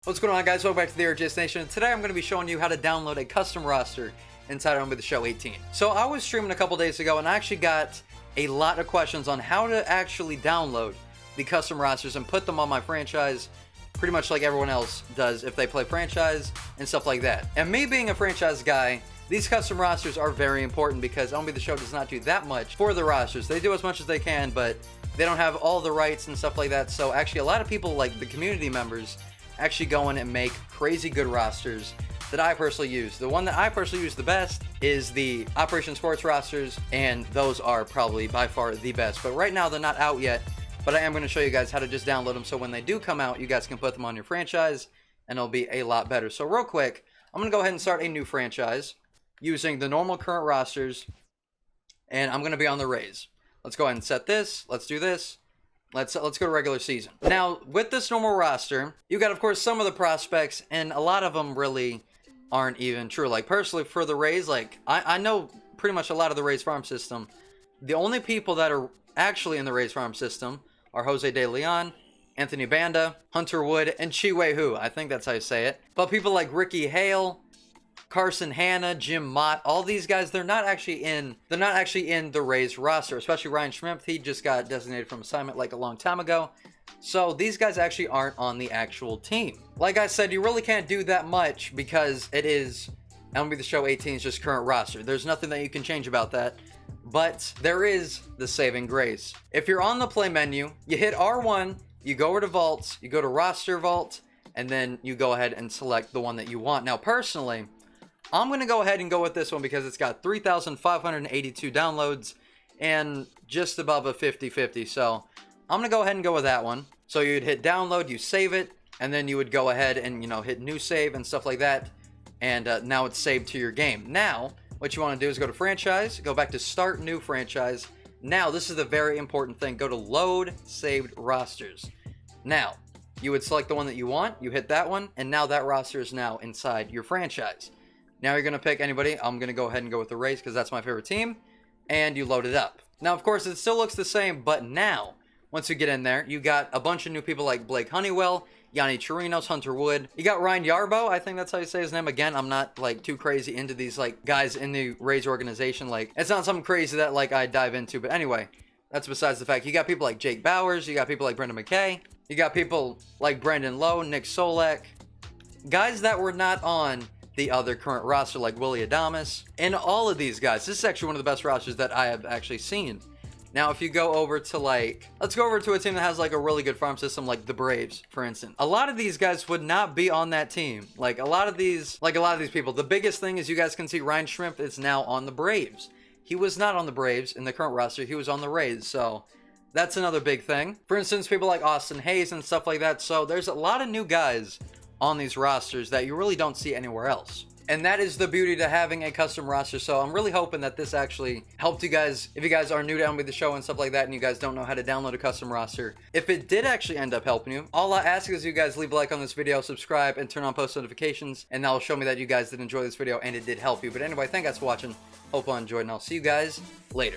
What's going on, guys? Welcome back to the RGS Nation. Today I'm going to be showing you how to download a custom roster inside of the Show 18. So I was streaming a couple days ago and I actually got a lot of questions on how to actually download the custom rosters and put them on my franchise, pretty much like everyone else does if they play franchise and stuff like that. And me being a franchise guy, these custom rosters are very important because MLB The Show does not do that much for the rosters. They do as much as they can, but they don't have all the rights and stuff like that. So actually a lot of people, like the community members, actually go in and make crazy good rosters that I personally use. The one that I personally use the best is the RGSports rosters, and those are probably by far the best. But right now they're not out yet, but I am going to show you guys how to just download them so when they do come out, you guys can put them on your franchise and it'll be a lot better. So real quick, I'm going to go ahead and start a new franchise using the normal current rosters, and I'm going to be on the Rays. Let's go ahead and set this. Let's do this. Let's go to regular season. Now, with this normal roster, you got, of course, some of the prospects, and a lot of them really aren't even true. Like, personally, for the Rays, like, I know pretty much a lot of the Rays farm system. The only people that are actually in the Rays farm system are Jose De Leon, Anthony Banda, Hunter Wood, and Chi-Wei Hu. I think that's how you say it. But people like Ricky Hale, Carson Hanna, Jim Mott, all these guys, they're not actually in the Rays roster, especially Ryan Schmidt. He just got designated from assignment like a long time ago. So these guys actually aren't on the actual team. Like I said, you really can't do that much because it is MLB The Show 18's just current roster. There's nothing that you can change about that. But there is the saving grace. If you're on the play menu, you hit R1, you go over to vaults, you go to roster vault, and then you go ahead and select the one that you want. Now, personally, I'm going to go ahead and go with this one because it's got 3,582 downloads and just above a 50-50. So I'm going to go ahead and go with that one. So you'd hit download, you save it, and then you would go ahead and, hit new save and stuff like that. And now it's saved to your game. Now, what you want to do is go to franchise, go back to start new franchise. Now, this is the very important thing. Go to load saved rosters. Now, you would select the one that you want, you hit that one, and now that roster is now inside your franchise. Now you're going to pick anybody. I'm going to go ahead and go with the Rays because that's my favorite team. And you load it up. Now, of course, it still looks the same, but now, once you get in there, you got a bunch of new people like Blake Honeywell, Yanni Chirinos, Hunter Wood. You got Ryan Yarbo. I think that's how you say his name. Again, I'm not, too crazy into these, guys in the Rays organization. It's not something crazy that, I dive into. But anyway, that's besides the fact. You got people like Jake Bowers. You got people like Brendan McKay. You got people like Brandon Lowe, Nick Solak. Guys that were not on the other current roster like Willie Adames, and all of these guys. This is actually one of the best rosters that I have actually seen. Now, if you go over to let's go over to a team that has a really good farm system like the Braves, for instance. A lot of these guys would not be on that team. A lot of these people. The biggest thing is you guys can see Ryan Schmidt is now on the Braves. He was not on the Braves in the current roster. He was on the Rays. So that's another big thing. For instance, people like Austin Hayes and stuff like that. So there's a lot of new guys on these rosters that you really don't see anywhere else. And that is the beauty to having a custom roster. So I'm really hoping that this actually helped you guys. If you guys are new to MLB The Show and stuff like that and you guys don't know how to download a custom roster, if it did actually end up helping you, all I ask is you guys leave a like on this video, subscribe, and turn on post notifications, and that'll show me that you guys did enjoy this video and it did help you. But anyway, thank you guys for watching. Hope you enjoyed, and I'll see you guys later.